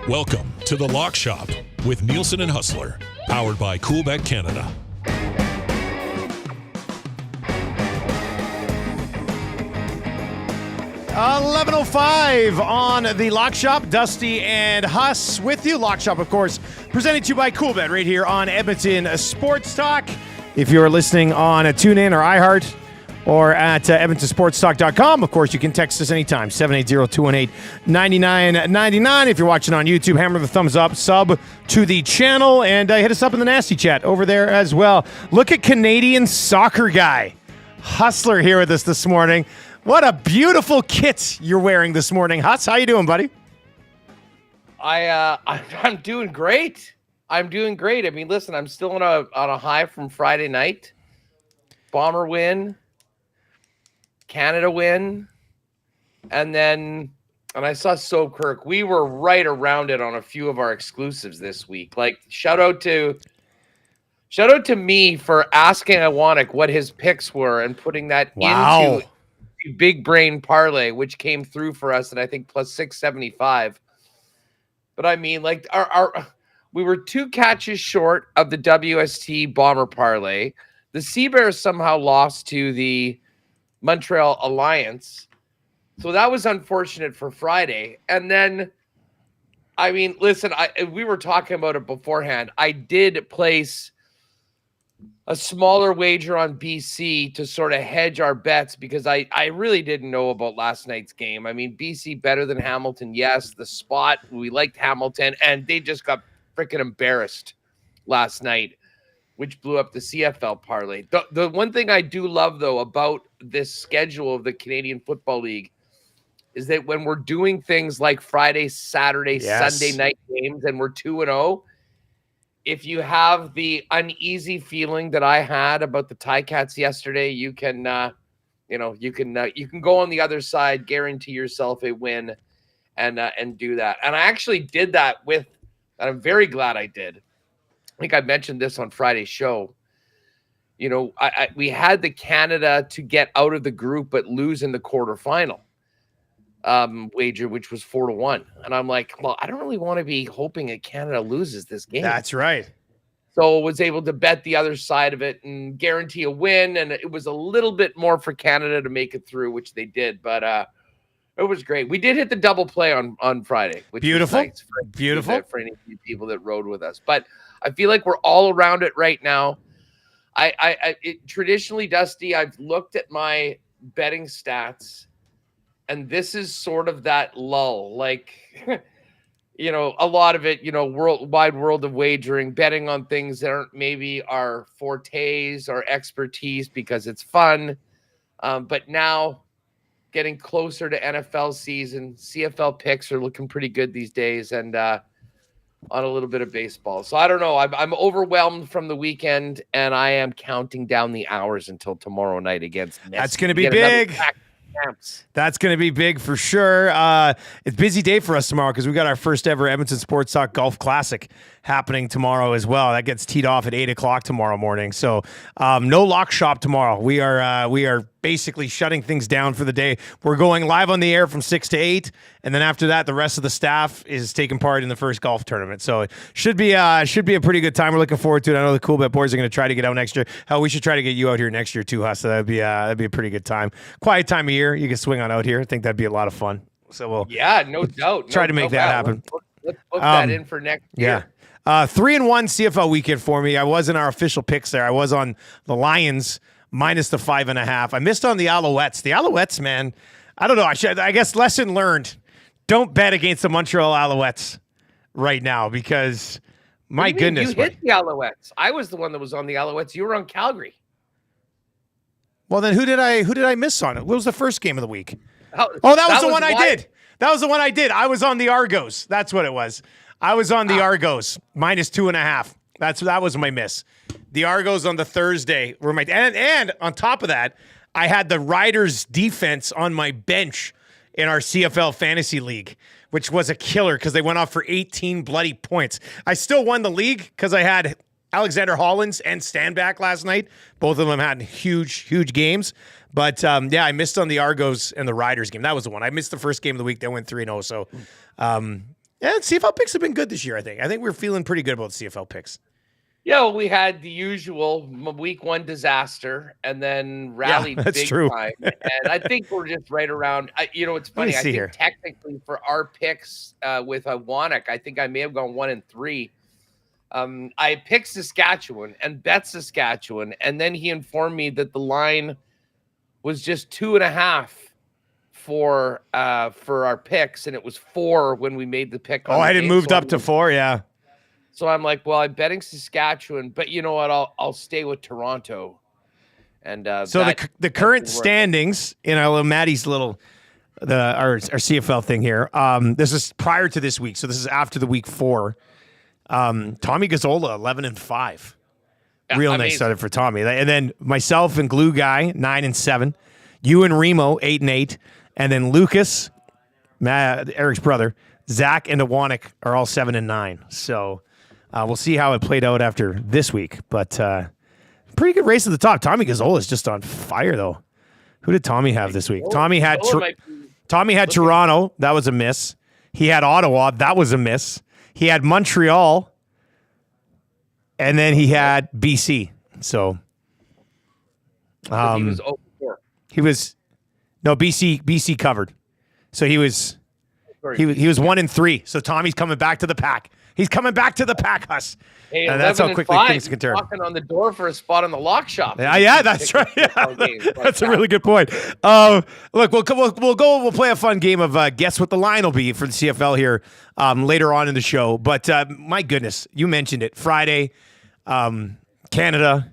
Welcome to The Lock Shop with Nielson and Hustler, powered by Coolbet Canada. $11:05 on The Lock Shop. Dusty and Huss with you. Lock Shop, of course, presented to you by Coolbet right here on Edmonton Sports Talk. If you're listening on a TuneIn or iHeart, or at EdmontonSportsTalk.com. Of course, you can text us anytime, 780-218-9999. If you're watching on YouTube, hammer the thumbs up, sub to the channel, and hit us up in the Nasty Chat over there as well. Look at Canadian soccer guy, Hustler, here with us this morning. What a beautiful kit you're wearing this morning. Huss, how you doing, buddy? I'm doing great. I'm doing great. I mean, listen, I'm still on a high from Friday night. Bomber win. Canada win, and I saw Sobkirk. We were right around it on a few of our exclusives this week. Like, shout out to me for asking Iwanek what his picks were and putting that into a big brain parlay, which came through for us, and I think plus 675. But I mean, like, we were 2 catches short of the WST Bomber parlay. The Seabears somehow lost to the Montreal Alliance. So that was unfortunate for Friday. And then, I mean, listen, we were talking about it beforehand. I did place a smaller wager on BC to sort of hedge our bets because I really didn't know about last night's game. I mean, BC better than Hamilton. Yes, the spot, we liked Hamilton, and they just got freaking embarrassed last night, which blew up the CFL parlay. The one thing I do love, though, about this schedule of the Canadian Football League is that when we're doing things like Friday, Saturday, Sunday night games, and we're 2-0, if you have the uneasy feeling that I had about the Ticats yesterday, you can go on the other side, guarantee yourself a win, and do that. And I actually did that and I'm very glad I did. I think I mentioned this on Friday's show. You know, we had the Canada to get out of the group but lose in the quarterfinal wager, which was 4-1. And I'm like, well, I don't really want to be hoping that Canada loses this game. That's right. So I was able to bet the other side of it and guarantee a win. And it was a little bit more for Canada to make it through, which they did. But it was great. We did hit the double play on Friday, which beautiful. was nice for any people that rode with us. But I feel like we're all around it right now. Traditionally, Dusty, I've looked at my betting stats, and this is sort of that lull. Like, you know, a lot of it, you know, wide world of wagering, betting on things that aren't maybe our fortes or expertise because it's fun. But now, getting closer to NFL season, CFL picks are looking pretty good these days, and on a little bit of baseball. So I don't know. I'm overwhelmed from the weekend, and I am counting down the hours until tomorrow night against Messi. That's going to be big. That's going to be big for sure. It's a busy day for us tomorrow because we got our first ever Edmonton Sports Talk Golf Classic happening tomorrow as well. That gets teed off at 8 o'clock tomorrow morning. So no Lock Shop tomorrow. We are basically shutting things down for the day. We're going live on the air from 6 to 8, and then after that, the rest of the staff is taking part in the first golf tournament. So it should be a pretty good time. We're looking forward to it. I know the Coolbet boys are going to try to get out next year. Hell, we should try to get you out here next year too, Huss. So that'd be a pretty good time. Quiet time of year. You can swing on out here. I think that'd be a lot of fun. So we'll no doubt. Try to make that happen. Let's book that in for next year. 3-1 CFL weekend for me. I was in our official picks there. I was on the Lions minus the 5.5. I missed on the Alouettes. The Alouettes, man, I don't know. I guess lesson learned. Don't bet against the Montreal Alouettes right now because my goodness. You hit the Alouettes. I was the one that was on the Alouettes. You were on Calgary. Well, then who did I miss on it? What was the first game of the week? That was the one I did. That was the one I did. I was on the Argos. That's what it was. I was on the Argos minus 2.5. That was my miss. The Argos on the Thursday were my and on top of that, I had the Riders defense on my bench in our CFL fantasy league, which was a killer because they went off for 18 bloody points. I still won the league because I had Alexander Hollins and Stanback last night. Both of them had huge games. But I missed on the Argos and the Riders game. That was the one. I missed the first game of the week. They went 3-0. So, CFL picks have been good this year, I think. I think we're feeling pretty good about the CFL picks. Yeah, well, we had the usual week 1 disaster and then rallied big time. And I think we're just right around. It's funny. I think technically for our picks with Wannock, I think I may have gone 1-3. I picked Saskatchewan and bet Saskatchewan, and then he informed me that the line was just 2.5 for our picks, and it was 4 when we made the pick. I didn't moved up to 4, yeah. So I'm like, well, I'm betting Saskatchewan, but you know what? I'll stay with Toronto. And so the current standings, Maddie's our CFL thing here. This is prior to this week, so this is after the week 4. Tommy Gazzola 11-5. Real nice started for Tommy. And then myself and Glue Guy 9-7. You and Remo 8-8. And then Lucas, Eric's brother, Zach and Awanik are all 7-9. So we'll see how it played out after this week. But pretty good race at the top. Tommy Gazzola is just on fire, though. Who did Tommy have this week? Tommy had Toronto. That was a miss. He had Ottawa. That was a miss. He had Montreal. And then he had BC. So he was 0-4. BC covered. So he was 1-3. So Tommy's coming back to the pack. He's coming back to the pack, Huss. Hey, and that's how quickly things can turn. Knocking on the door for a spot on the lock shop. Yeah, that's right. Yeah. That's a really good point. Look, we'll play a fun game of guess what the line will be for the CFL here later on in the show. But my goodness, you mentioned it. Friday, Canada,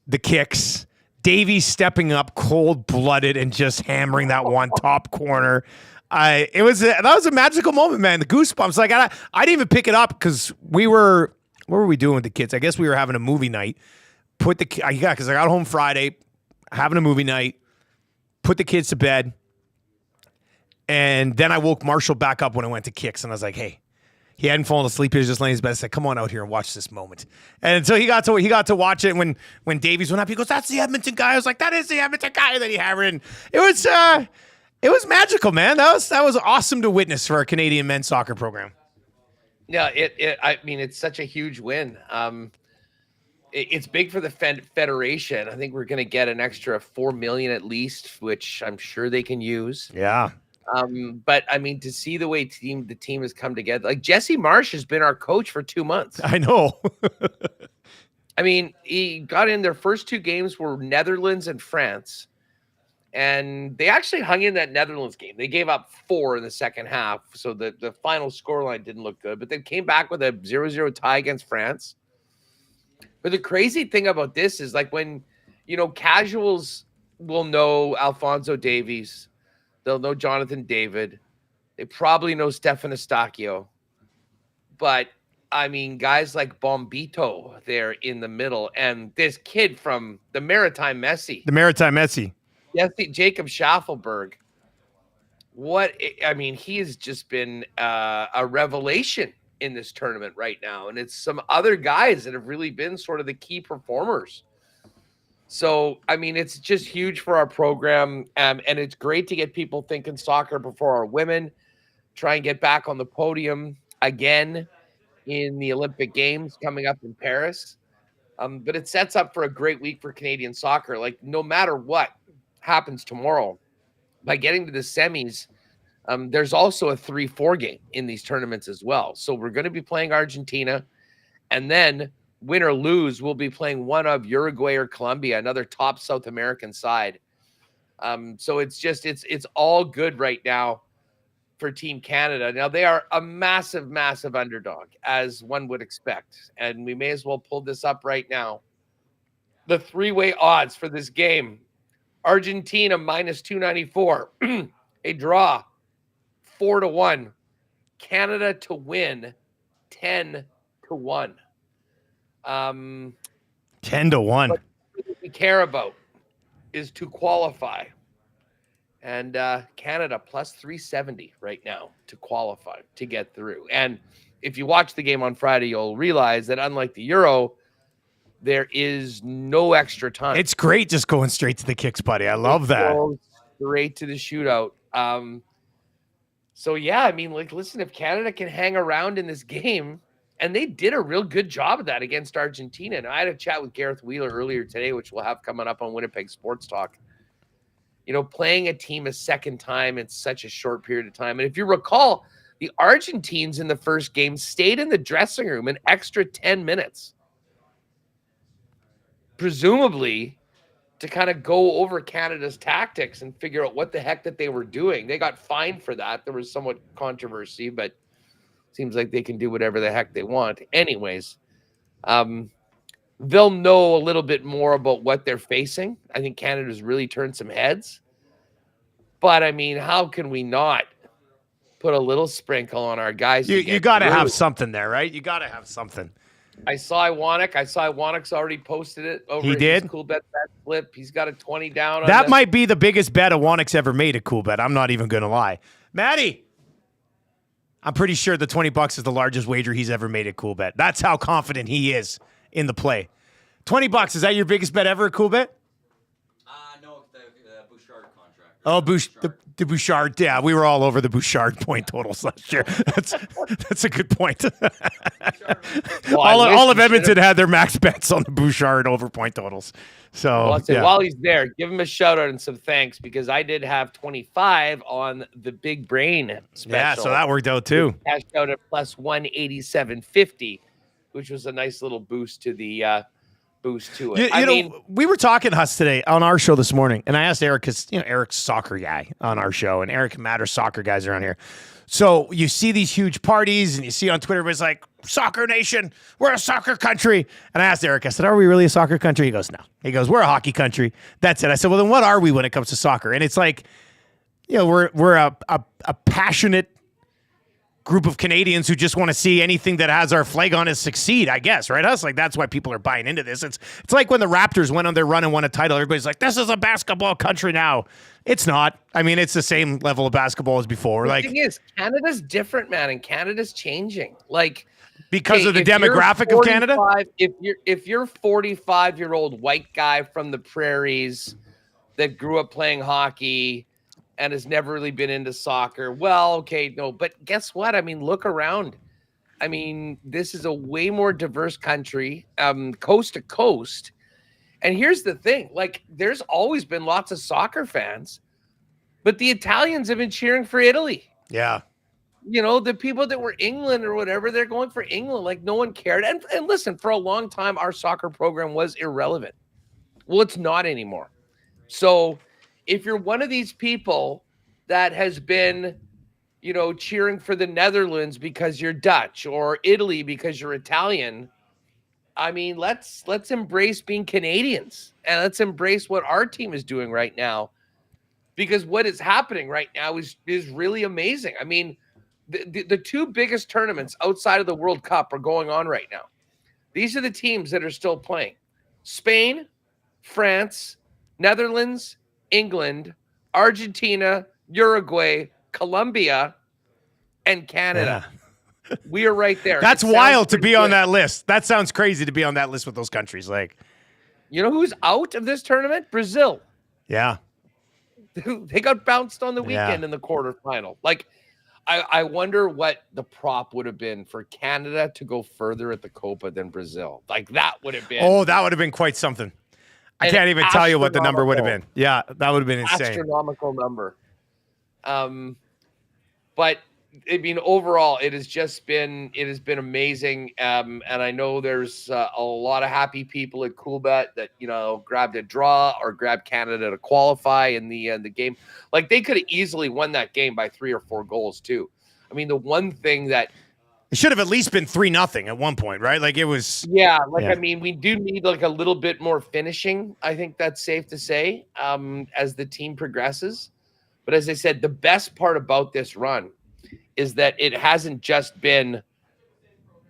the kicks. Davies stepping up cold-blooded and just hammering that one top corner. That was a magical moment, man. The goosebumps. Like I didn't even pick it up because what were we doing with the kids? I guess we were having a movie night. Because I got home Friday, having a movie night, put the kids to bed, and then I woke Marshall back up when I went to kicks, and I was like, hey. He hadn't fallen asleep. He was just laying in his bed. I said, come on out here and watch this moment. And so he got to watch it when Davies went up. He goes, that's the Edmonton guy. I was like, that is the Edmonton guy. And then he hammered it. It was magical, man. That was awesome to witness for our Canadian men's soccer program. Yeah, it's such a huge win. It's big for the federation. I think we're going to get an extra $4 million at least, which I'm sure they can use. Yeah. But I mean, to see the way the team has come together, like Jesse Marsh has been our coach for 2 months. I know. I mean, he got in their first 2 games were Netherlands and France. And they actually hung in that Netherlands game. They gave up 4 in the second half. So the final scoreline didn't look good, but they came back with a 0-0 tie against France. But the crazy thing about this is like when, casuals will know Alphonso Davies. They'll know Jonathan David. They probably know Stefan Eustáquio. But, I mean, guys like Bombito there in the middle. And this kid from the Maritime Messi. Yes, Jacob Schaffelberg. He has just been a revelation in this tournament right now. And it's some other guys that have really been sort of the key performers. So, I mean, it's just huge for our program. And it's great to get people thinking soccer before our women, try and get back on the podium again in the Olympic Games coming up in Paris. But it sets up for a great week for Canadian soccer. Like, no matter what happens tomorrow, by getting to the semis, there's also a 3-4 game in these tournaments as well. So we're going to be playing Argentina, and then win or lose, we'll be playing one of Uruguay or Colombia, another top South American side. So it's all good right now for Team Canada. Now they are a massive, massive underdog, as one would expect. And we may as well pull this up right now. The 3-way odds for this game: Argentina -294, a draw 4-1, Canada to win 10-1. 10-1. What we care about is to qualify. And Canada plus 370 right now to qualify, to get through. And if you watch the game on Friday, you'll realize that unlike the Euro, there is no extra time. It's great just going straight to the kicks, buddy. I love that. Straight to the shootout. So, yeah, I mean, like, listen, if Canada can hang around in this game, and they did a real good job of that against Argentina. And I had a chat with Gareth Wheeler earlier today, which we'll have coming up on Winnipeg Sports Talk. You know, playing a team a second time in such a short period of time. And if you recall, the Argentines in the first game stayed in the dressing room an extra 10 minutes. Presumably to kind of go over Canada's tactics and figure out what the heck that they were doing. They got fined for that. There was somewhat controversy, but seems like they can do whatever the heck they want. Anyways, they'll know a little bit more about what they're facing. I think Canada's really turned some heads. But, I mean, how can we not put a little sprinkle on our guys? You got to have something there, right? You got to have something. I saw Iwanik's already posted it over his Coolbet bet flip. He's got a 20 down on that. Might be the biggest bet Iwanik's ever made at Coolbet. I'm not even going to lie. Maddie, I'm pretty sure the $20 is the largest wager he's ever made at Coolbet. That's how confident he is in the play. $20, is that your biggest bet ever at Coolbet? No, the Bouchard contract. Oh, the Bouchard. Yeah, we were all over the Bouchard point totals last year. That's a good point. all of Edmonton had their max bets on the Bouchard over point totals. So while he's there, give him a shout out and some thanks, because I did have 25 on the Big Brain special. Yeah, so that worked out too. Cashed out at plus 187.50, which was a nice little boost to the boost to it. I mean, we were talking Huss today on our show this morning, and I asked Eric, because Eric's a soccer guy on our show, and Eric and Matt are soccer guys around here. So you see these huge parties, and you see on Twitter, everybody's like, "Soccer nation, we're a soccer country." And I asked Eric, I said, "Are we really a soccer country?" He goes, "No." He goes, "We're a hockey country." That's it. I said, "Well, then what are we when it comes to soccer?" And it's like, we're a passionate group of Canadians who just want to see anything that has our flag on it succeed, I guess, right? Us, like, that's why people are buying into this. It's like when the Raptors went on their run and won a title, everybody's like, "This is a basketball country now." It's not. I mean, it's the same level of basketball as before. The thing is, Canada's different, man, and Canada's changing. Like, because of the demographic of Canada? If you're 45-year-old white guy from the prairies that grew up playing hockey and has never really been into soccer, well, okay, no. But guess what? I mean, look around. I mean, this is a way more diverse country, coast to coast. And here's the thing. Like, there's always been lots of soccer fans, but the Italians have been cheering for Italy. Yeah. The people that were England or whatever, they're going for England. Like, no one cared. And listen, for a long time, our soccer program was irrelevant. Well, it's not anymore. So if you're one of these people that has been, cheering for the Netherlands because you're Dutch, or Italy because you're Italian, I mean, let's embrace being Canadians, and let's embrace what our team is doing right now, because what is happening right now is really amazing. I mean, the two biggest tournaments outside of the World Cup are going on right now. These are the teams that are still playing: Spain, France, Netherlands, England, Argentina, Uruguay, Colombia, and Canada. Yeah. We are right there. That's wild to be on that list. That sounds crazy to be on that list with those countries. Like, you know who's out of this tournament? Brazil. Yeah. They got bounced on the weekend in the quarterfinal. Like, I wonder what the prop would have been for Canada to go further at the Copa than Brazil. Like, that would have been. Oh, that would have been quite something. I can't even tell you what the number would have been. Yeah, that would have been insane. Astronomical number. But I mean, overall, it has been amazing. And I know there's a lot of happy people at Coolbet that, grabbed a draw or grabbed Canada to qualify in the game. Like, they could have easily won that game by 3 or 4 goals too. I mean, the one thing that it should have at least been 3-0 at one point, right? Like, it was. Yeah. I mean, we do need like a little bit more finishing. I think that's safe to say, as the team progresses. But as I said, the best part about this run is that it hasn't just been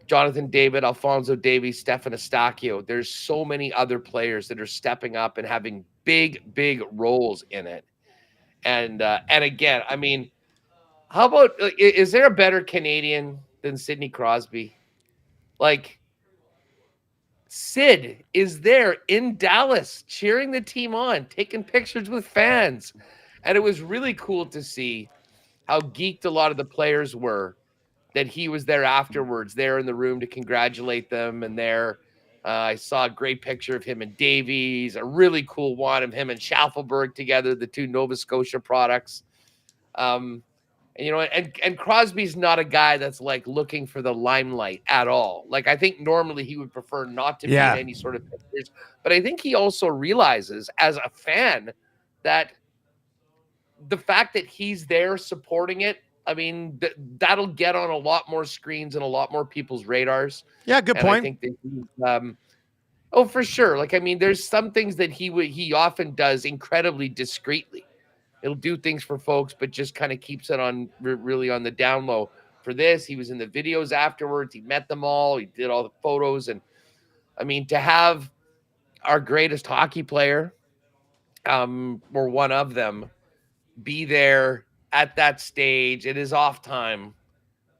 Jonathan David, Alphonso Davies, Stefan Estacio. There's so many other players that are stepping up and having big roles in it. And again, I mean, how about, is there a better Canadian than Sidney Crosby? Like, Sid is there in Dallas cheering the team on, taking pictures with fans. And it was really cool to see how geeked a lot of the players were that he was there afterwards, there in the room to congratulate them. And there, I saw a great picture of him and Davies, a really cool one of him and Schaffelberg together, the two Nova Scotia products. And Crosby's not a guy that's like looking for the limelight at all. Like, I think normally he would prefer not to be in any sort of pictures, but I think he also realizes as a fan that the fact that he's there supporting it, I mean, that'll get on a lot more screens and a lot more people's radars. Yeah, good point. I think that for sure. Like, I mean, there's some things that he often does incredibly discreetly. He'll do things for folks, but just kind of keeps it on really on the down low. For this, he was in the videos afterwards. He met them all. He did all the photos. And, I mean, to have our greatest hockey player, or one of them, be there at that stage, it is off time,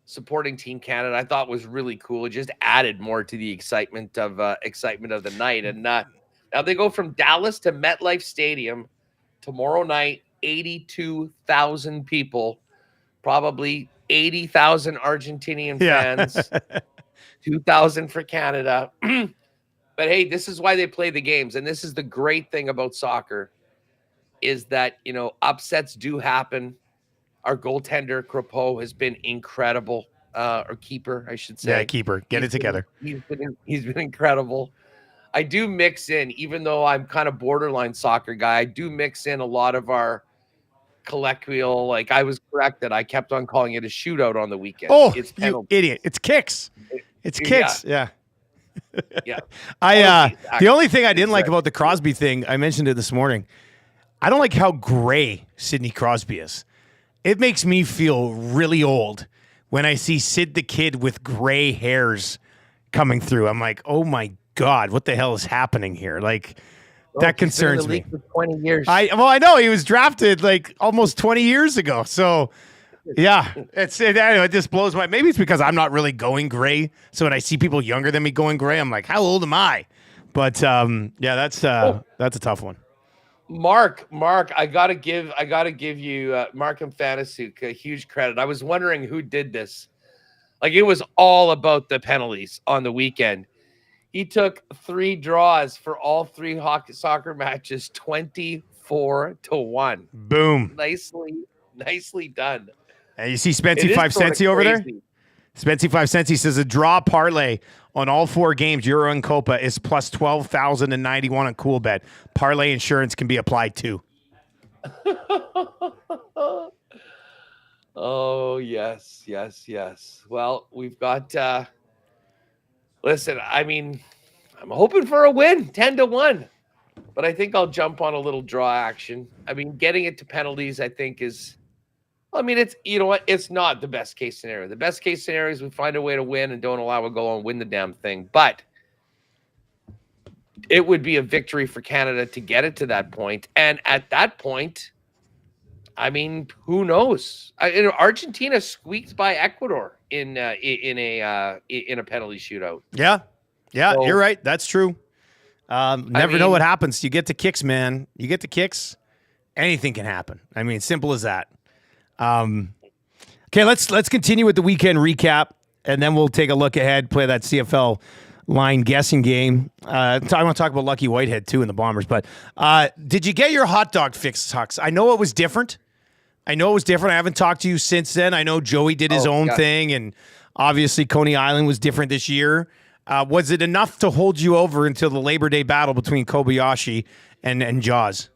supporting Team Canada, I thought was really cool. It just added more to the excitement of the night. And now they go from Dallas to MetLife Stadium tomorrow night. 82,000 people, probably 80,000 Argentinian fans, 2,000 for Canada. But hey, this is why they play the games, and this is the great thing about soccer, is that upsets do happen. Our goaltender, Crepeau, has been incredible. Or keeper, I should say. Yeah, keeper. Get it together. He's been incredible. I do mix in, even though I'm kind of borderline soccer guy, I do mix in a lot of our colloquial. Like, I was correct that I kept on calling it a shootout on the weekend. Oh, it's you idiot. It's kicks. It's kicks. Yeah. Yeah. The only thing I didn't like about the Crosby thing, I mentioned it this morning. I don't like how gray Sidney Crosby is. It makes me feel really old when I see Sid the Kid with gray hairs coming through. I'm like, oh my God, what the hell is happening here? Like, that concerns me. For 20 years. I know he was drafted like almost 20 years ago. So yeah, it just blows my. Maybe it's because I'm not really going gray. So when I see people younger than me going gray, I'm like, how old am I? But that's a tough one. Mark, I gotta give you Mark and Fantasuk a huge credit. I was wondering who did this. Like, it was all about the penalties on the weekend. He took 3 draws for all 3 soccer matches, 24-1. Boom. Nicely done. And you see Spency 5 Centy over there? Spency 5 Centy says a draw parlay on all 4 games, Euro and Copa, is plus 12,091 on Coolbet. Parlay insurance can be applied too. Oh, yes. Well, we've got... Listen, I mean, I'm hoping for a win, 10-1. But I think I'll jump on a little draw action. I mean, getting it to penalties, I think is... I mean, it's, you know what? It's not the best case scenario. The best case scenario is we find a way to win and don't allow a goal and win the damn thing. But it would be a victory for Canada to get it to that point. And at that point, I mean, who knows? Argentina squeaked by Ecuador in a penalty shootout. Yeah, so, you're right. That's true. Never know what happens. You get to kicks, man. You get to kicks. Anything can happen. I mean, simple as that. Okay, let's continue with the weekend recap, and then we'll take a look ahead, play that CFL line guessing game. I want to talk about Lucky Whitehead too in the Bombers. But did you get your hot dog fix, Hux? I know it was different. I haven't talked to you since then. I know Joey did his own thing, and obviously Coney Island was different this year. Was it enough to hold you over until the Labor Day battle between Kobayashi and Jaws?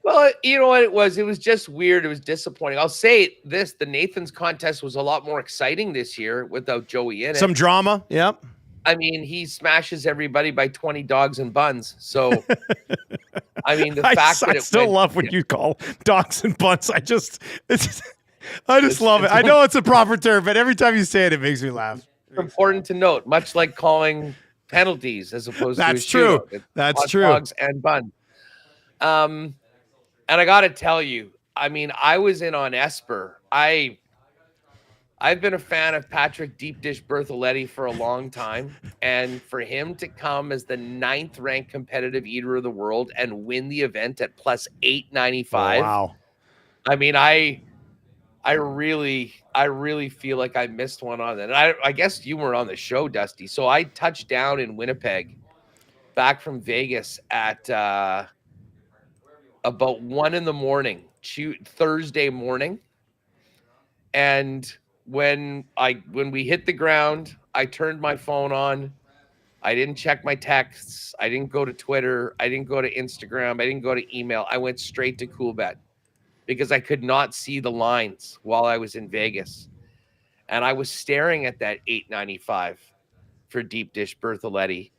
Well, you know what it was? It was just weird. It was disappointing. I'll say this. The Nathan's contest was a lot more exciting this year without Joey in it. Some drama. Yep. I mean, he smashes everybody by 20 dogs and buns. So, I mean, the fact that I still love when you call dogs and buns. I just love it. I know it's a proper term, but every time you say it, it makes me laugh. important to note, much like calling penalties as opposed to a true. shootout. It's That's hot true. dogs and buns. And I got to tell you, I mean, I was in on Esper. I've been a fan of Patrick Deep Dish Bertholetti for a long time, and for him to come as the 9th ranked competitive eater of the world and win the event at plus 895. Wow. I mean, I really feel like I missed one on that. And I guess you were on the show, Dusty. So I touched down in Winnipeg, back from Vegas at about 1 a.m, Thursday morning. And when we hit the ground, I turned my phone on. I didn't check my texts. I didn't go to Twitter. I didn't go to Instagram. I didn't go to email. I went straight to Coolbet because I could not see the lines while I was in Vegas. And I was staring at that 895 for Deep Dish Bertholetti.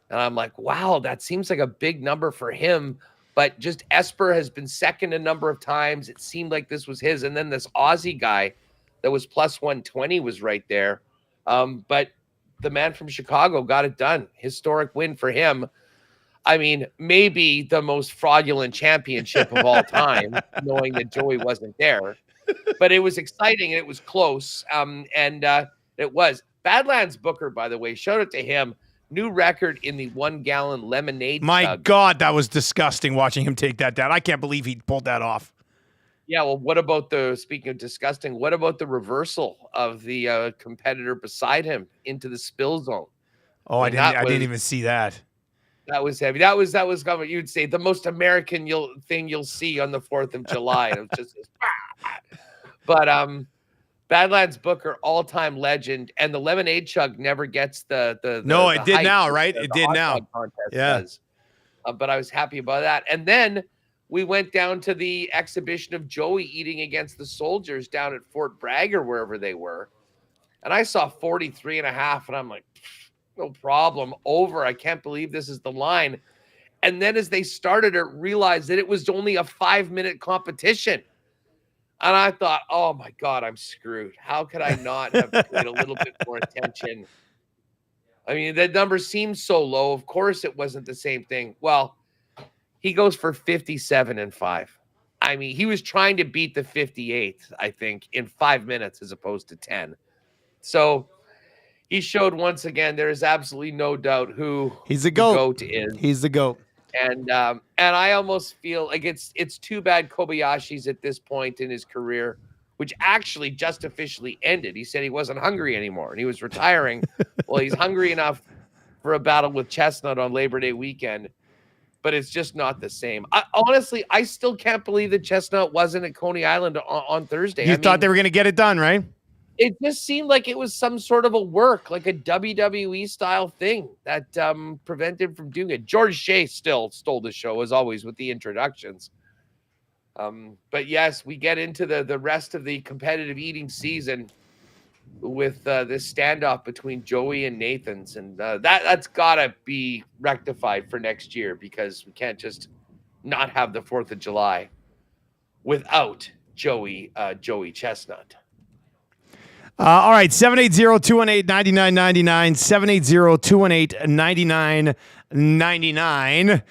And I'm like, wow, that seems like a big number for him. But just Esper has been second a number of times. It seemed like this was his. And then this Aussie guy that was plus 120 was right there. But the man from Chicago got it done. Historic win for him. I mean, maybe the most fraudulent championship of all time, knowing that Joey wasn't there. But it was exciting and it was close. It was. Badlands Booker, by the way, shout out to him. New record in the 1-gallon lemonade chug. God, that was disgusting watching him take that down. I can't believe he pulled that off. Yeah, well, speaking of disgusting, what about the reversal of the competitor beside him into the spill zone? Oh, I didn't even see that. That was heavy. That was you'd say the most American thing you'll see on the 4th of July. It was just but Badlands Booker, all-time legend, and the lemonade chug never gets the it did hype now, right? The it did now. Yeah. Does. But I was happy about that. And then we went down to the exhibition of Joey eating against the Soldiers down at Fort Bragg or wherever they were. And I saw 43.5, and I'm like, no problem, over. I can't believe this is the line. And then as they started it, realized that it was only a 5-minute competition. And I thought, oh my God, I'm screwed. How could I not have paid a little bit more attention? I mean, that number seems so low. Of course it wasn't the same thing. Well, he goes for 57.5. I mean, he was trying to beat the 58th, I think, in 5 minutes as opposed to 10. So he showed once again there is absolutely no doubt who he's the GOAT is. He's the GOAT. And I almost feel like it's too bad Kobayashi's at this point in his career, which actually just officially ended. He said he wasn't hungry anymore and he was retiring. Well, he's hungry enough for a battle with Chestnut on Labor Day weekend, but it's just not the same. Honestly, I still can't believe that Chestnut wasn't at Coney Island on Thursday. You thought they were going to get it done, right? It just seemed like it was some sort of a work, like a WWE style thing that prevented him from doing it. George Shea still stole the show, as always, with the introductions. But yes, we get into the rest of the competitive eating season with this standoff between Joey and Nathan's. And that's got to be rectified for next year because we can't just not have the 4th of July without Joey Chestnut. All right, 780-218-9999, 780-218-9999.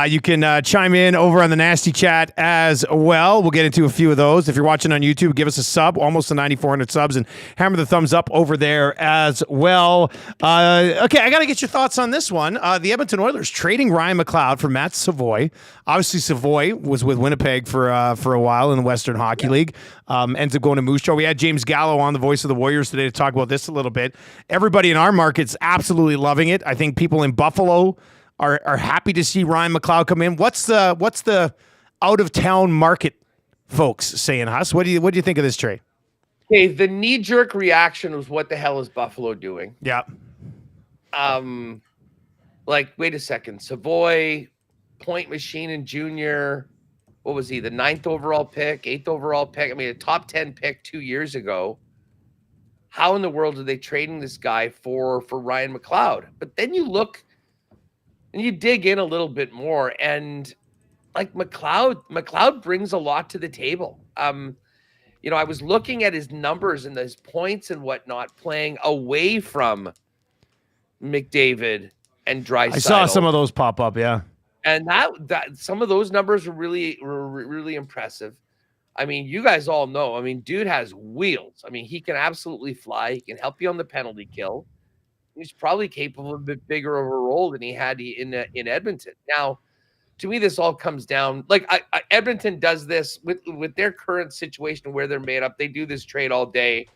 You can chime in over on the Nasty Chat as well. We'll get into a few of those. If you're watching on YouTube, give us a sub, almost to 9,400 subs, and hammer the thumbs up over there as well. Okay, I got to get your thoughts on this one. The Edmonton Oilers trading Ryan McLeod for Matt Savoie. Obviously, Savoie was with Winnipeg for a while in the Western Hockey League. Ends up going to Moose Jaw. We had James Gallo on, the voice of the Warriors, today to talk about this a little bit. Everybody in our market's absolutely loving it. I think people in Buffalo are happy to see Ryan McLeod come in. What's the out of town market folks saying, Huss? What do you think of this trade? Okay, the knee jerk reaction was, what the hell is Buffalo doing? Yeah. Like, wait a second, Savoie, point machine in junior. What was he? The 9th overall pick, 8th overall pick. I mean, a top 10 pick 2 years ago. How in the world are they trading this guy for Ryan McLeod? But then you look and you dig in a little bit more, and like McLeod brings a lot to the table. I was looking at his numbers and his points and whatnot playing away from McDavid and Draisaitl. I saw some of those pop up, yeah. And that some of those numbers were really impressive. I mean, you guys all know. I mean, dude has wheels. I mean, he can absolutely fly. He can help you on the penalty kill. He's probably capable of a bit bigger of a role than he had in Edmonton. Now, to me, this all comes down like Edmonton does this with their current situation where they're made up. They do this trade all day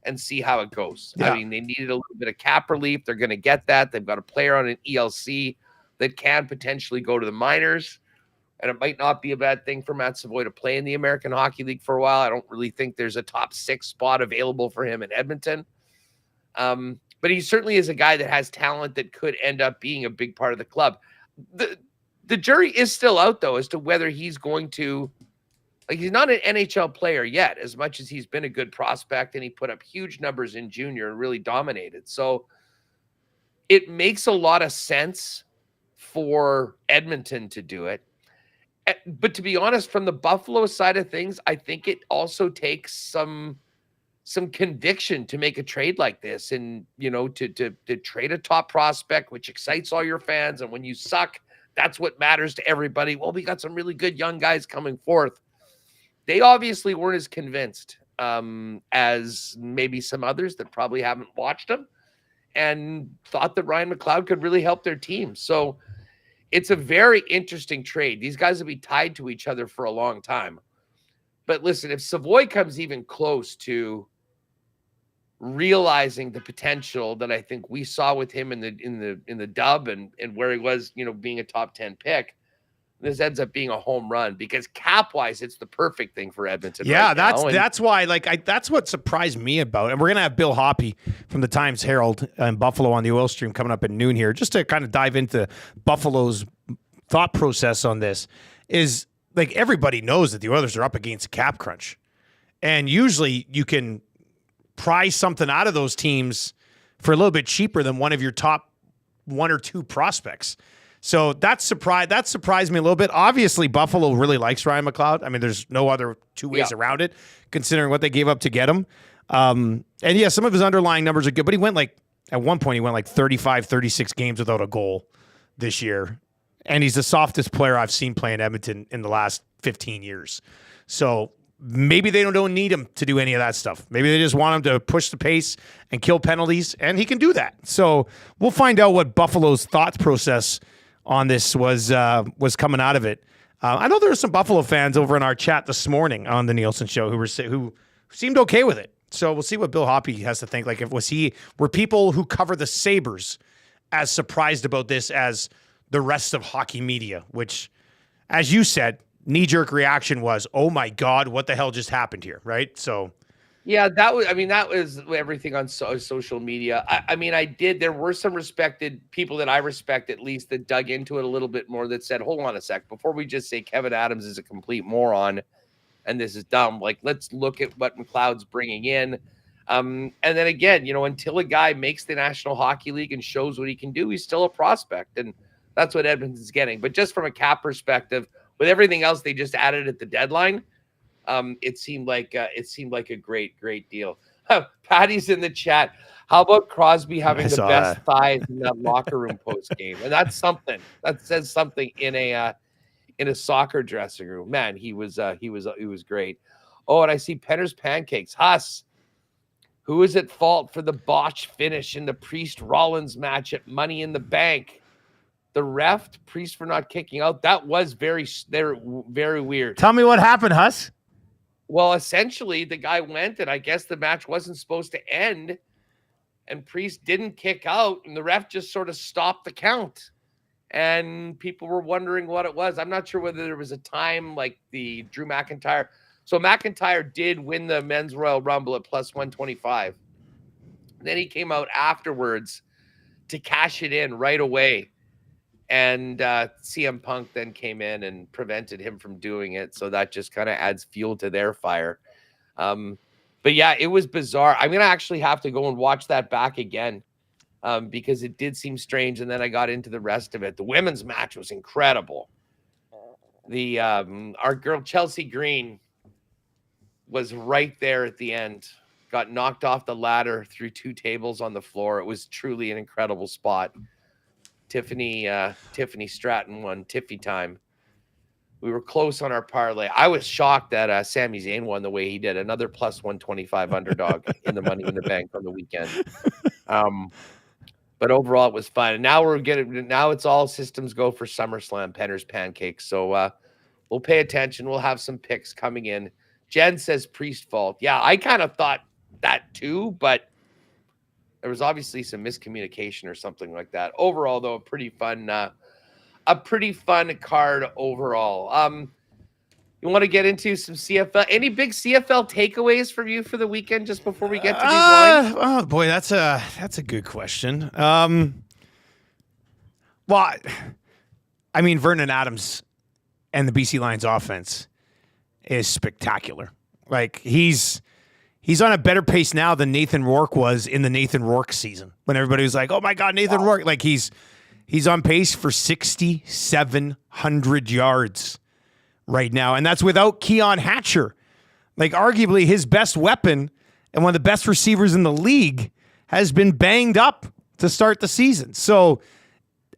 and see how it goes. Yeah. I mean, they needed a little bit of cap relief. They're going to get that. They've got a player on an ELC that can potentially go to the minors. And it might not be a bad thing for Matt Savoie to play in the American Hockey League for a while. I don't really think there's a top 6 spot available for him in Edmonton. But he certainly is a guy that has talent that could end up being a big part of the club. The jury is still out, though, as to whether he's going to – like, he's not an NHL player yet, as much as he's been a good prospect, and he put up huge numbers in junior and really dominated. So it makes a lot of sense for Edmonton to do it. But to be honest, from the Buffalo side of things, I think it also takes some conviction to make a trade like this, and to trade a top prospect, which excites all your fans. And when you suck, that's what matters to everybody. Well, we got some really good young guys coming forth. They obviously weren't as convinced as maybe some others that probably haven't watched them and thought that Ryan McLeod could really help their team. So it's a very interesting trade. These guys will be tied to each other for a long time. But listen, if Savoie comes even close to realizing the potential that I think we saw with him in the dub and where he was, being a top 10 pick, this ends up being a home run because cap-wise, it's the perfect thing for Edmonton. Yeah, that's why. That's what surprised me about it. And we're gonna have Bill Hoppy from the Times Herald in Buffalo on the Oil Stream coming up at noon here, just to kind of dive into Buffalo's thought process on this. Is like everybody knows that the Oilers are up against a cap crunch, and usually you can prize something out of those teams for a little bit cheaper than one of your top 1 or 2 prospects. So that surprised me a little bit. Obviously, Buffalo really likes Ryan McLeod. I mean, there's no other 2 ways around it, considering what they gave up to get him. And yeah, some of his underlying numbers are good, but at one point, he went like 35, 36 games without a goal this year. And he's the softest player I've seen play in Edmonton in the last 15 years. So maybe they don't need him to do any of that stuff. Maybe they just want him to push the pace and kill penalties, and he can do that. So we'll find out what Buffalo's thought process on this was coming out of it. I know there were some Buffalo fans over in our chat this morning on the Nielsen show who seemed okay with it. So we'll see what Bill Hoppy has to think. Like, were people who cover the Sabres as surprised about this as the rest of hockey media, which, as you said, knee-jerk reaction was, oh my God, what the hell just happened here, right? So yeah, that was everything on social media. There were some respected people that I respect, at least, that dug into it a little bit more, that said, hold on a sec, before we just say Kevin Adams is a complete moron and this is dumb, like, let's look at what McLeod's bringing in. And then again, until a guy makes the National Hockey League and shows what he can do, he's still a prospect. And that's what Edmonton's getting. But just from a cap perspective, with everything else they just added at the deadline, it seemed like a great deal. Patty's in the chat. How about Crosby having the best thighs in that locker room post game? And that's something. That says something in a soccer dressing room. Man, he was great. Oh, and I see Penner's Pancakes. Huss, who is at fault for the botch finish in the Priest Rollins match at Money in the Bank? The ref, Priest for not kicking out. That was very weird. Tell me what happened, Huss. Well, essentially, the guy went, and I guess the match wasn't supposed to end, and Priest didn't kick out, and the ref just sort of stopped the count. And people were wondering what it was. I'm not sure whether there was a time like the Drew McIntyre. So McIntyre did win the Men's Royal Rumble at plus 125. Then he came out afterwards to cash it in right away. And CM Punk then came in and prevented him from doing it. So that just kind of adds fuel to their fire. But yeah, it was bizarre. I'm going to actually have to go and watch that back again because it did seem strange. And then I got into the rest of it. The women's match was incredible. Our girl Chelsea Green was right there at the end. Got knocked off the ladder through 2 tables on the floor. It was truly an incredible spot. Tiffany Stratton won Tiffy time. We were close on our parlay. I was shocked that Sami Zayn won the way he did. Another plus 125 underdog in the Money in the Bank on the weekend. But overall, it was fun. And now it's all systems go for SummerSlam, Penner's Pancakes. So we'll pay attention. We'll have some picks coming in. Jen says Priest fault. Yeah, I kind of thought that too, but there was obviously some miscommunication or something like that. Overall, though, a pretty fun card overall. You want to get into some CFL? Any big CFL takeaways from you for the weekend just before we get to these lines? Oh boy, that's a good question. Well, I mean, Vernon Adams and the BC Lions offense is spectacular. Like he's on a better pace now than Nathan Rourke was in the Nathan Rourke season when everybody was like, "Oh my God, Nathan Rourke!" Like he's on pace for 6,700 yards right now, and that's without Keon Hatcher, like arguably his best weapon and one of the best receivers in the league, has been banged up to start the season. So,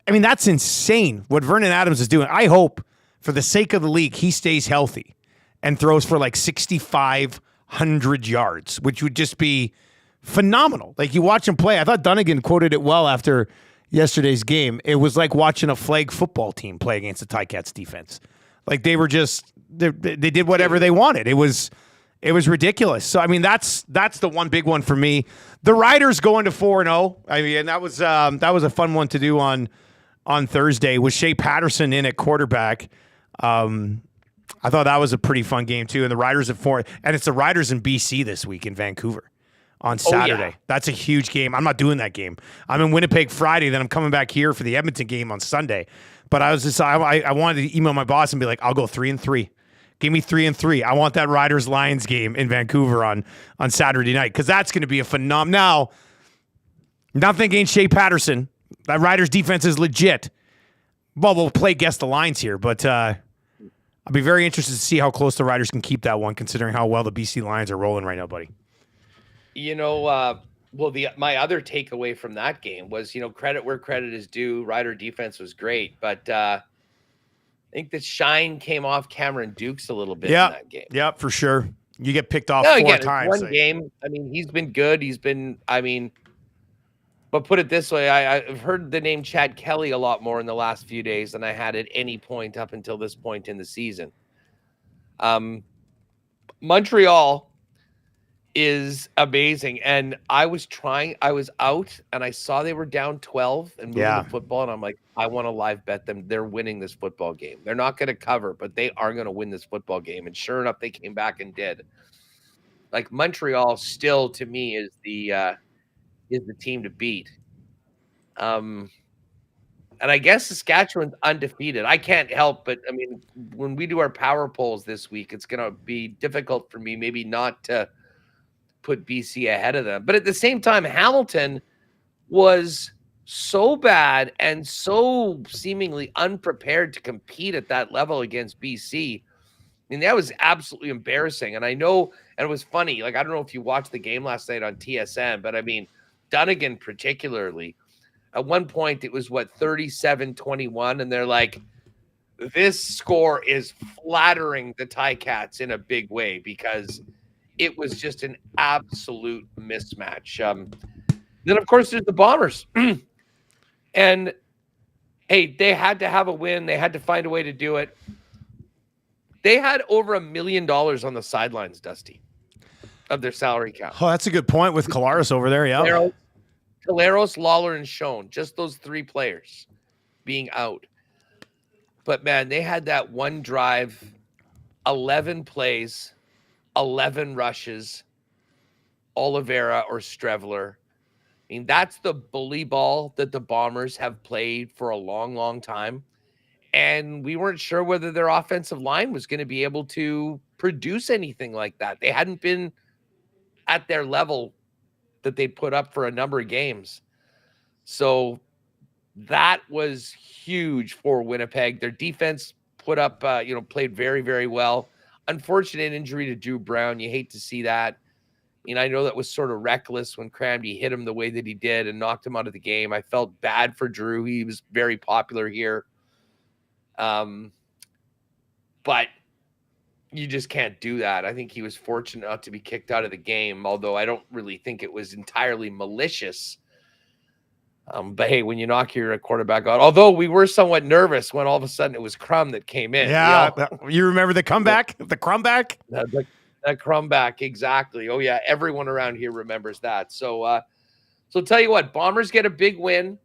I mean, that's insane what Vernon Adams is doing. I hope, for the sake of the league, he stays healthy and throws for like 6,500 yards, which would just be phenomenal. Like you watch him play. I thought Dunnigan quoted it well after yesterday's game. It was like watching a flag football team play against the Ticats defense. Like they were just they did whatever they wanted. It was ridiculous. So I mean that's the one big one for me. The Riders going to 4-0. I mean that was a fun one to do on Thursday with Shea Paterson in at quarterback. I thought that was a pretty fun game too. And the Riders at 4, and it's the Riders in BC this week in Vancouver on Saturday. Oh, yeah. That's a huge game. I'm not doing that game. I'm in Winnipeg Friday, then I'm coming back here for the Edmonton game on Sunday. But I wanted to email my boss and be like, I'll go 3-3. Give me 3-3. I want that Riders Lions game in Vancouver on Saturday night, because that's going to be a phenomenal. Now, nothing against Shea Patterson. That Riders defense is legit. Well, we'll play guess the lines here, but I'll be very interested to see how close the Riders can keep that one, considering how well the BC Lions are rolling right now, buddy. You know, my other takeaway from that game was, credit where credit is due. Rider defense was great, but I think the shine came off Cameron Dukes a little bit in that game. Yeah, for sure. You get picked off 4 times. One game. I mean, he's been good. But put it this way, I've heard the name Chad Kelly a lot more in the last few days than I had at any point up until this point in the season. Montreal is amazing. And I was out and I saw they were down 12 and moving the football. And I'm like, I want to live bet them. They're winning this football game. They're not going to cover, but they are going to win this football game. And sure enough, they came back and did. Like Montreal still to me is the team to beat. And I guess Saskatchewan's undefeated. I can't help but, I mean, when we do our power polls this week, it's going to be difficult for me maybe not to put BC ahead of them. But at the same time, Hamilton was so bad and so seemingly unprepared to compete at that level against BC. I mean, that was absolutely embarrassing. And I know, and it was funny, like, I don't know if you watched the game last night on TSN, but I mean, Dunnigan particularly, at one point it was 37-21, and they're like, this score is flattering the Ticats in a big way because it was just an absolute mismatch. Then of course there's the Bombers. And hey, they had to have a win. They had to find a way to do it. They had over $1 million on the sidelines, Dusty, of their salary cap. Oh, that's a good point with Collaros over there. Yeah. Collaros, Lawler, and Schoen, just those 3 players being out. But man, they had that one drive, 11 plays, 11 rushes, Oliveira or Strevler. I mean, that's the bully ball that the Bombers have played for a long, long time. And we weren't sure whether their offensive line was going to be able to produce anything like that. They hadn't been at their level that they'd put up for a number of games. So that was huge for Winnipeg. Their defense put up, played very, very well. unfortunate injury to Drew Brown. You hate to see that. I know that was sort of reckless when Cranby hit him the way that he did and knocked him out of the game. I felt bad for Drew. He was very popular here. But you just can't do that. I think he was fortunate not to be kicked out of the game, although I don't really think it was entirely malicious. But hey, when you knock your quarterback out, although we were somewhat nervous when all of a sudden it was Crum that came in. Yeah, you remember the comeback, the Crumback? That Crumback, exactly. Oh yeah, everyone around here remembers that. So tell you what, Bombers get a big win.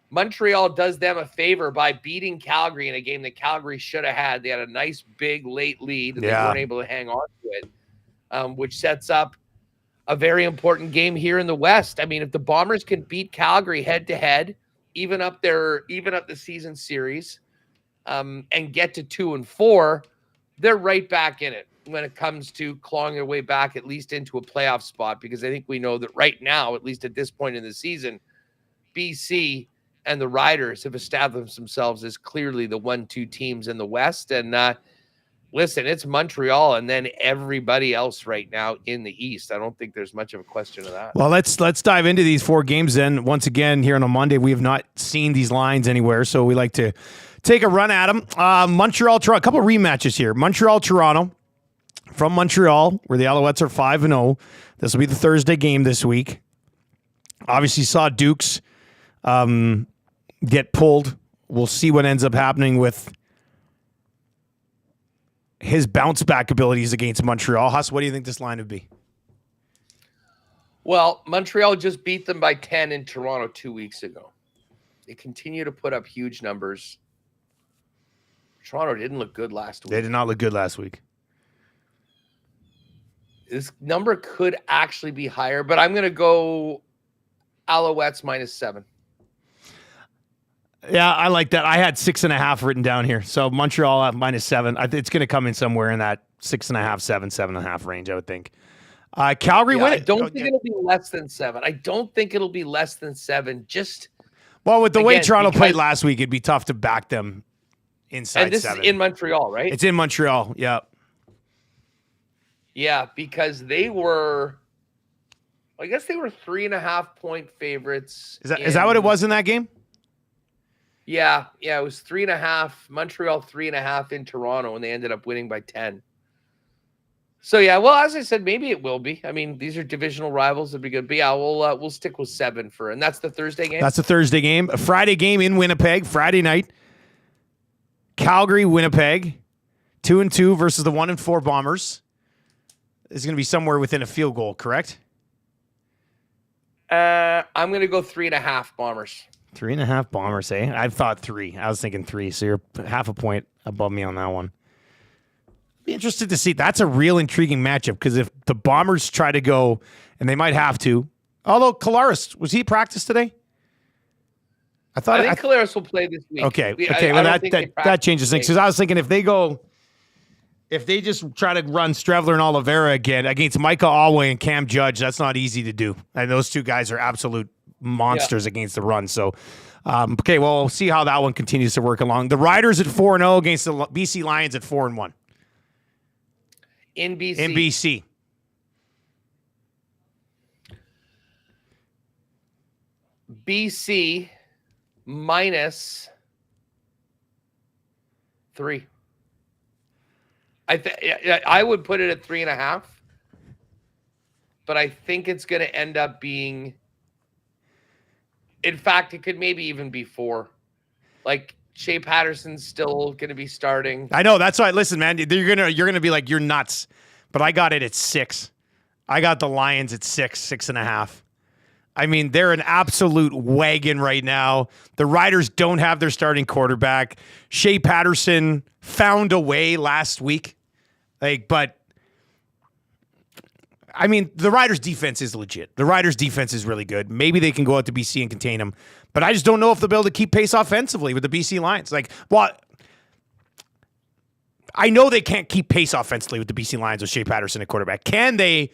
Montreal does them a favor by beating Calgary in a game that Calgary should have had. They had a nice big late lead and they weren't able to hang on to it, which sets up a very important game here in the West. I mean, if the Bombers can beat Calgary head to head, even up the season series, and get to 2-4, they're right back in it when it comes to clawing their way back at least into a playoff spot, because I think we know that right now, at least at this point in the season, BC and the Riders have established themselves as clearly the 1-2 teams in the West. And listen, it's Montreal and then everybody else right now in the East. I don't think there's much of a question of that. Well, let's dive into these 4 games then. Once again, here on a Monday, we have not seen these lines anywhere, so we like to take a run at them. Montreal, Toronto, a couple of rematches here. Montreal, Toronto, from Montreal, where the Alouettes are 5-0. This will be the Thursday game this week. Obviously saw Dukes get pulled. We'll see what ends up happening with his bounce back abilities against Montreal. Huss, what do you think this line would be? Well, Montreal just beat them by 10 in Toronto 2 weeks ago. They continue to put up huge numbers. Toronto didn't look good last week. They did not look good last week. This number could actually be higher, but I'm going to go Alouettes -7. Yeah, I like that. I had 6.5 written down here. So Montreal at -7. It's going to come in somewhere in that 6.5, 7.5 range, I would think. Calgary win it. I don't think it'll be less than 7. I don't think it'll be less than 7. Just with the way Toronto played last week, it'd be tough to back them inside 7. And this is in Montreal, right? It's in Montreal. Yeah. Yeah, because they were, I guess they were 3.5-point favorites. Is that what it was in that game? Yeah, it was 3.5. Montreal 3.5 in Toronto, and they ended up winning by 10. So yeah, well, as I said, maybe it will be. I mean, these are divisional rivals. It'd be good. But yeah, we'll stick with 7 and that's the Thursday game. That's the Thursday game. A Friday game in Winnipeg, Friday night. Calgary, Winnipeg, 2-2 versus the 1-4 Bombers. Is going to be somewhere within a field goal, correct? I'm going to go 3.5 Bombers. 3.5 Bombers, eh? I thought 3. I was thinking 3, so you're half a point above me on that one. Be interested to see. That's a real intriguing matchup, because if the Bombers try to go, and they might have to, although Kolaris, was he practice today? I think Kolaris will play this week. Okay, well, that changes things, because I was thinking if they just try to run Strevler and Oliveira again against Micah Alway and Cam Judge, that's not easy to do. And those two guys are absolute monsters against the run. So, okay, well, we'll see how that one continues to work along. The Riders at 4-0 against the BC Lions at 4-1. In BC. In BC. BC -3. I would put it at 3.5, but I think it's going to end up being. In fact, it could maybe even be 4. Like Shea Paterson's still going to be starting. I know, that's why. Listen, man, you're gonna be like, you're nuts, but I got it at 6. I got the Lions at 6.5. I mean, they're an absolute wagon right now. The Riders don't have their starting quarterback. Shea Paterson found a way last week. But I mean, the Riders' defense is legit. The Riders' defense is really good. Maybe they can go out to BC and contain them. But I just don't know if they'll be able to keep pace offensively with the BC Lions. I know they can't keep pace offensively with the BC Lions with Shea Paterson at quarterback. Can they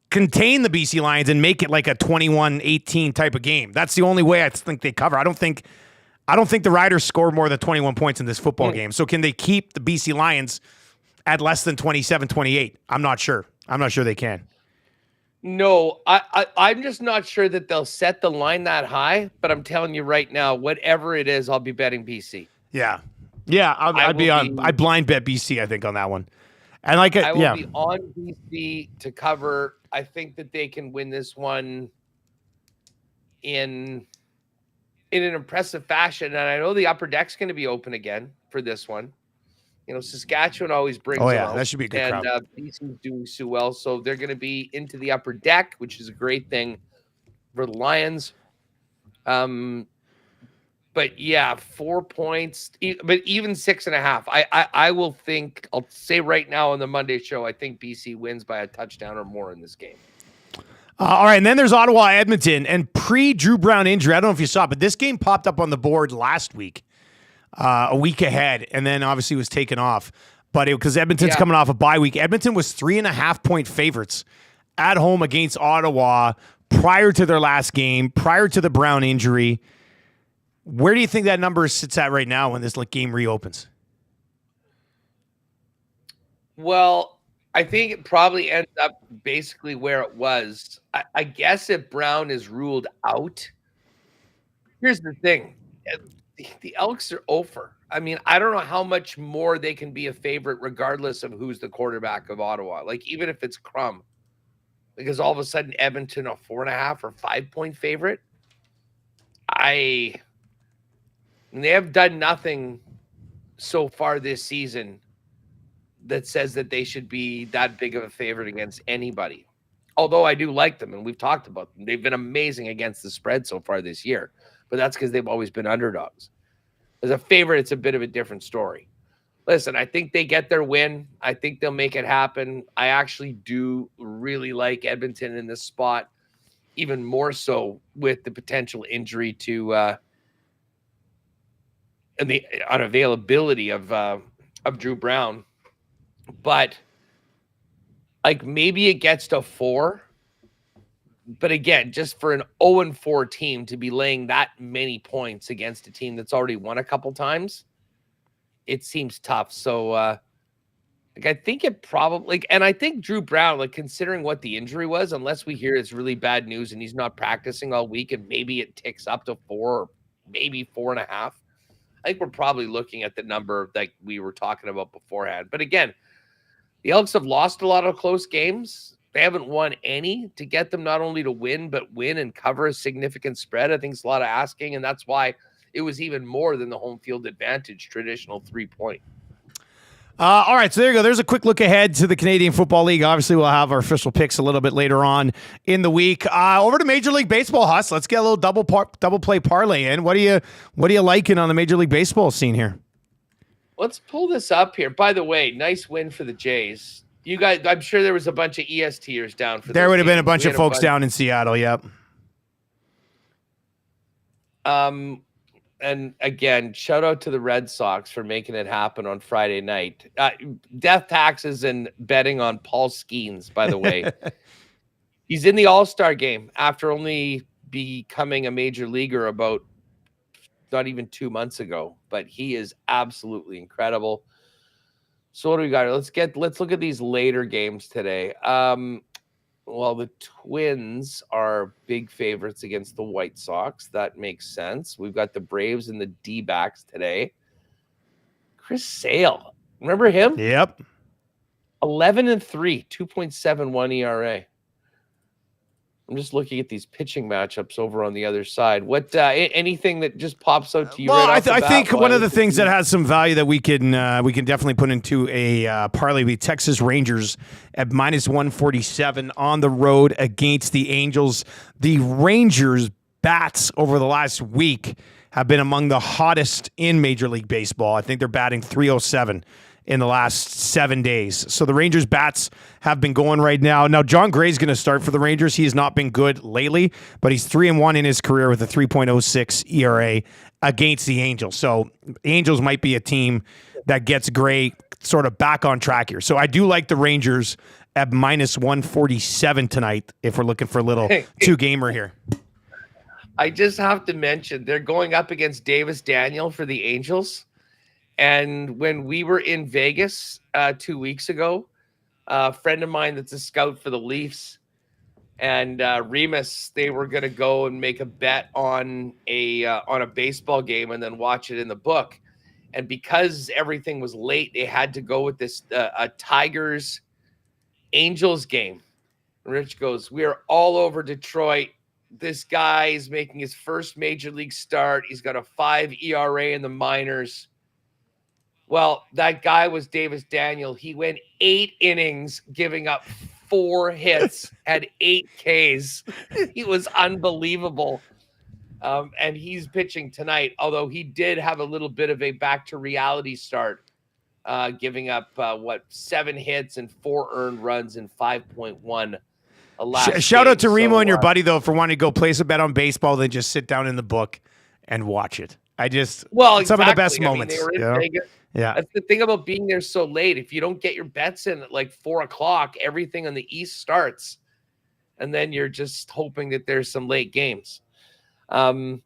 contain the BC Lions and make it like a 21-18 type of game? That's the only way I think they cover. I don't think the Riders score more than 21 points in this football game. So can they keep the BC Lions at less than 27-28. I'm not sure. I'm not sure they can. No, I'm just not sure that they'll set the line that high, but I'm telling you right now, whatever it is, I'll be betting BC. Yeah. Yeah, I'd blind bet BC, I think, on that one. And I will be on BC to cover. I think that they can win this one in an impressive fashion. And I know the upper deck's going to be open again for this one. You know, Saskatchewan always brings them out. That should be a good crowd. And BC's doing so well. So they're going to be into the upper deck, which is a great thing for the Lions. But yeah, 4 points, but even 6.5. I'll say right now on the Monday show, I think BC wins by a touchdown or more in this game. All right, and then there's Ottawa-Edmonton, and pre-Drew Brown injury, I don't know if you saw it, but this game popped up on the board last week. A week ahead, and then obviously was taken off. But because Edmonton's coming off a bye week, Edmonton was 3.5-point favorites at home against Ottawa prior to their last game, prior to the Brown injury. Where do you think that number sits at right now when this game reopens? Well, I think it probably ends up basically where it was. I guess if Brown is ruled out, here's the thing. The Elks are over. I mean, I don't know how much more they can be a favorite regardless of who's the quarterback of Ottawa. Like, even if it's Crum, because all of a sudden Edmonton a 4.5 or 5-point favorite. They have done nothing so far this season that says that they should be that big of a favorite against anybody. Although I do like them, and we've talked about them. They've been amazing against the spread so far this year. But that's because they've always been underdogs. As a favorite, it's a bit of a different story. Listen, I think they get their win. I think they'll make it happen. I actually do really like Edmonton in this spot, even more so with the potential injury to and the unavailability of Drew Brown. But like maybe it gets to 4. But again, just for an 0-4 team to be laying that many points against a team that's already won a couple times, it seems tough. So, I think it probably, and I think Drew Brown, considering what the injury was, unless we hear it's really bad news and he's not practicing all week and maybe it ticks up to 4 or maybe 4.5, I think we're probably looking at the number that we were talking about beforehand. But again, the Elks have lost a lot of close games. They haven't won any to get them not only to win, but win and cover a significant spread. I think it's a lot of asking, and that's why it was even more than the home field advantage traditional 3-point. All right, so there you go. There's a quick look ahead to the Canadian Football League. Obviously, we'll have our official picks a little bit later on in the week. Over to Major League Baseball, Huss. Let's get a little double play parlay in. What are you liking on the Major League Baseball scene here? Let's pull this up here. By the way, nice win for the Jays. You guys, I'm sure there was a bunch of ESTers down for. There would have been a bunch of folks down in Seattle. Yep. And again, shout out to the Red Sox for making it happen on Friday night. Death taxes and betting on Paul Skeens, by the way. He's in the All-Star game after only becoming a major leaguer about not even 2 months ago, but he is absolutely incredible. So what do we got? Let's look at these later games today. Well, the Twins are big favorites against the White Sox. That makes sense. We've got the Braves and the D-backs today. Chris Sale. Remember him? Yep. 11-3, 2.71 ERA. I'm just looking at these pitching matchups over on the other side. What anything that just pops out to you? Well, I think one of the things that has some value that we can definitely put into a parlay be Texas Rangers at -147 on the road against the Angels. The Rangers bats over the last week have been among the hottest in Major League Baseball. I think they're batting .307 in the last 7 days. So the Rangers bats have been going right now. Now, John Gray's going to start for the Rangers. He has not been good lately, but he's 3-1 in his career with a 3.06 ERA against the Angels. So the Angels might be a team that gets Gray sort of back on track here. So I do like the Rangers at -147 tonight if we're looking for a little two-gamer here. I just have to mention, they're going up against Davis Daniel for the Angels. And when we were in Vegas 2 weeks ago, a friend of mine that's a scout for the Leafs and Remus, they were going to go and make a bet on a baseball game and then watch it in the book. And because everything was late, they had to go with this a Tigers Angels game. Rich goes, we are all over Detroit. This guy is making his first major league start. He's got a 5 ERA in the minors. Well, that guy was Davis Daniel. He went 8 innings, giving up 4 hits, had 8 Ks. He was unbelievable. And he's pitching tonight, although he did have a little bit of a back to reality start, giving up 7 hits and 4 earned runs in 5.1. Shout out to Remo and your buddy, though, for wanting to go place a bet on baseball, then just sit down in the book and watch it. Some of the best moments. They were in Vegas. Yeah. That's the thing about being there so late. If you don't get your bets in at like 4:00, everything on the East starts. And then you're just hoping that there's some late games. But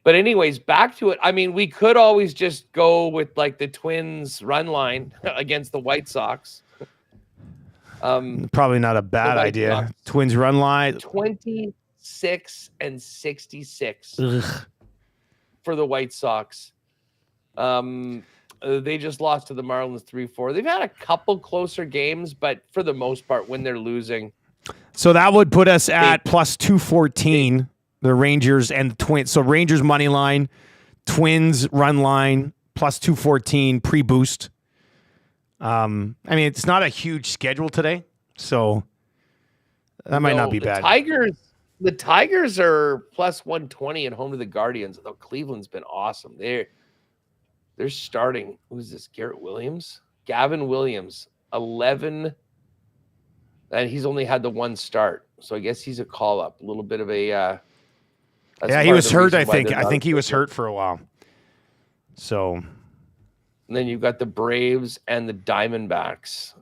anyways, back to it. I mean, we could always just go with like the Twins run line against the White Sox. Probably not a bad idea. Sox. Twins run line 26 and 66 Ugh. for the White Sox. They just lost to the Marlins 3-4. They've had a couple closer games, but for the most part, when they're losing. So that would put us at plus 214, the Rangers and the Twins. So Rangers money line, Twins run line, plus 214 pre-boost. I mean, it's not a huge schedule today, so that might not be bad. The Tigers are plus 120 at home to the Guardians, although Cleveland's been awesome. They're starting. Who's this? Gavin Williams, 11. And he's only had the 1 start. So I guess he's a call-up. A little bit of a... he was hurt, I think. I think he was hurt for a while. So... And then you've got the Braves and the Diamondbacks.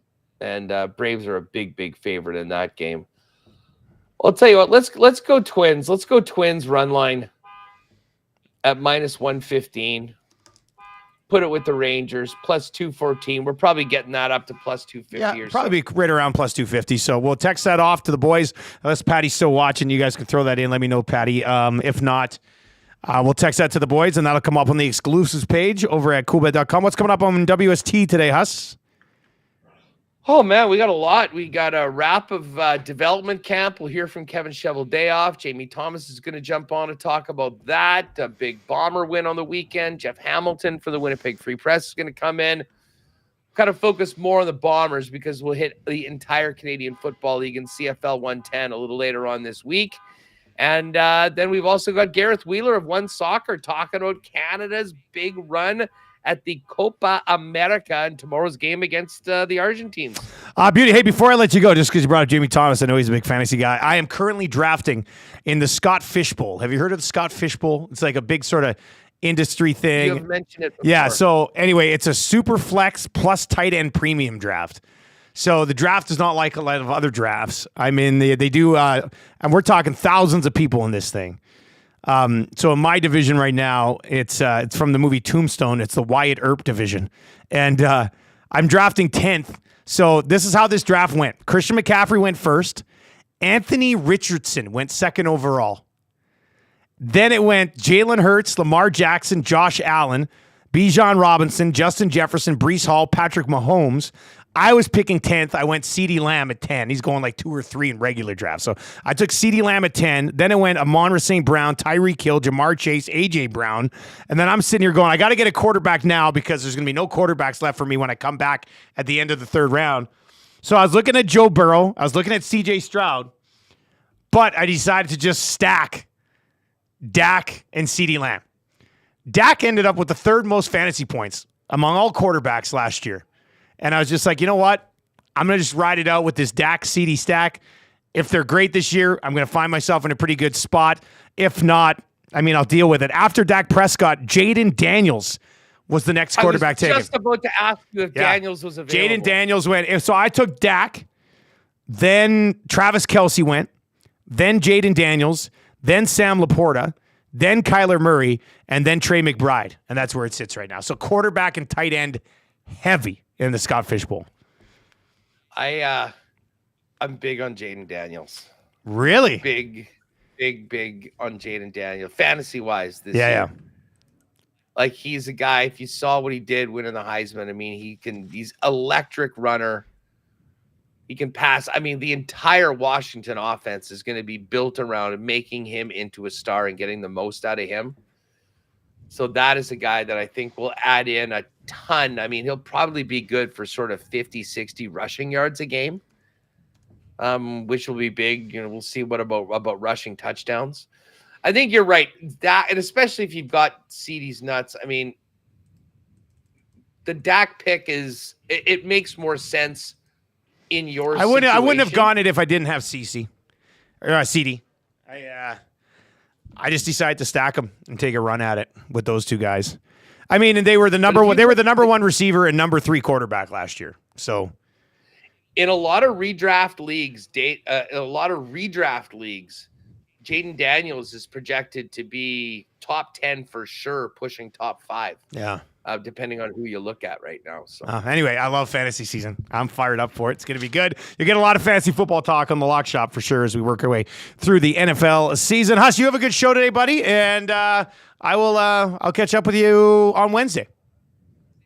And Braves are a big, big favorite in that game. I'll tell you what, let's go Twins. Let's go Twins run line at minus 115. Put it with the Rangers, plus 214. We're probably getting that up to plus 250 or probably right around plus 250. So we'll text that off to the boys. Unless Patty's still watching, you guys can throw that in. Let me know, Patty. If not, we'll text that to the boys, and that'll come up on the exclusives page over at Coolbet.com. What's coming up on WST today, Huss? Oh, man, we got a lot. We got a wrap of development camp. We'll hear from Kevin Cheveldayoff. Jamie Thomas is going to jump on and talk about that. A big Bomber win on the weekend. Jeff Hamilton for the Winnipeg Free Press is going to come in. Kind of focus more on the Bombers because we'll hit the entire Canadian Football League and CFL 110 a little later on this week. And then we've also got Gareth Wheeler of One Soccer talking about Canada's big run at the Copa America and tomorrow's game against the Argentines. Beauty, hey, before I let you go, just because you brought up Jamie Thomas, I know he's a big fantasy guy. I am currently drafting in the Scott Fish Bowl. Have you heard of the Scott Fish Bowl? It's like a big sort of industry thing. You have mentioned it before. Yeah, so anyway, it's a super flex plus tight end premium draft. So the draft is not like a lot of other drafts. I mean, they do, and we're talking thousands of people in this thing. So in my division right now, it's from the movie Tombstone. It's the Wyatt Earp division. And I'm drafting 10th. So this is how this draft went. Christian McCaffrey went first. Anthony Richardson went second overall. Then it went Jalen Hurts, Lamar Jackson, Josh Allen, Bijan Robinson, Justin Jefferson, Breece Hall, Patrick Mahomes. I was picking 10th. I went CeeDee Lamb at 10. He's going like 2 or 3 in regular drafts. So I took CeeDee Lamb at 10. Then it went Amon-Ra St. Brown, Tyreek Hill, Jamar Chase, A.J. Brown. And then I'm sitting here going, I got to get a quarterback now because there's going to be no quarterbacks left for me when I come back at the end of the 3rd round. So I was looking at Joe Burrow. I was looking at C.J. Stroud. But I decided to just stack Dak and CeeDee Lamb. Dak ended up with the 3rd most fantasy points among all quarterbacks last year. And I was just like, you know what? I'm going to just ride it out with this Dak CD stack. If they're great this year, I'm going to find myself in a pretty good spot. If not, I mean, I'll deal with it. After Dak Prescott, Jaden Daniels was the next quarterback taken. I was just about to ask you if Daniels was available. Jaden Daniels went. So I took Dak, then Travis Kelce went, then Jaden Daniels, then Sam Laporta, then Kyler Murray, and then Trey McBride. And that's where it sits right now. So quarterback and tight end heavy in the Scott Fish Bowl. I'm big on Jaden Daniels. Really? Big on Jaden Daniels. Fantasy-wise this year. Yeah. Like, he's a guy, if you saw what he did winning the Heisman, I mean, he's electric runner. He can pass. I mean, the entire Washington offense is going to be built around making him into a star and getting the most out of him. So that is a guy that I think will add in a ton. I mean, he'll probably be good for sort of 50, 60 rushing yards a game, which will be big. You know, we'll see what about rushing touchdowns. I think you're right. That, and especially if you've got CeeDee's nuts. I mean, the Dak pick it makes more sense in your situation. I wouldn't have gone it if I didn't have CeeDee. I just decided to stack them and take a run at it with those two guys. I mean, and they were the number one receiver and number 3 quarterback last year. So in a lot of redraft leagues, Jaden Daniels is projected to be top 10 for sure, pushing top 5. Yeah. Depending on who you look at right now. So anyway, I love fantasy season. I'm fired up for it. It's going to be good. You get a lot of fantasy football talk on the Lock Shop for sure as we work our way through the NFL season. Huss, you have a good show today, buddy, and I'll catch up with you on Wednesday.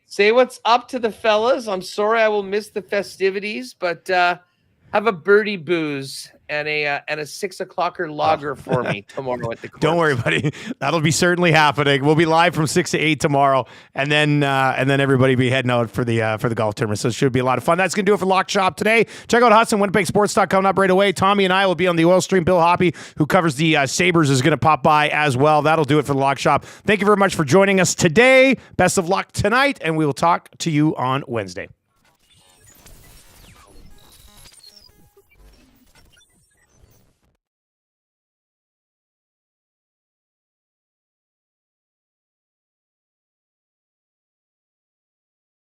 Say what's up to the fellas. I'm sorry I will miss the festivities, but have a birdie booze and a 6 o'clocker lager for me tomorrow at the course. Don't worry, buddy. That'll be certainly happening. We'll be live from 6 to 8 tomorrow, and then everybody be heading out for the golf tournament. So it should be a lot of fun. That's gonna do it for Lock Shop today. Check out Hudson Winnipeg Sports Talk coming up right away. Tommy and I will be on the oil stream. Bill Hoppy, who covers the Sabres, is gonna pop by as well. That'll do it for the Lock Shop. Thank you very much for joining us today. Best of luck tonight, and we will talk to you on Wednesday.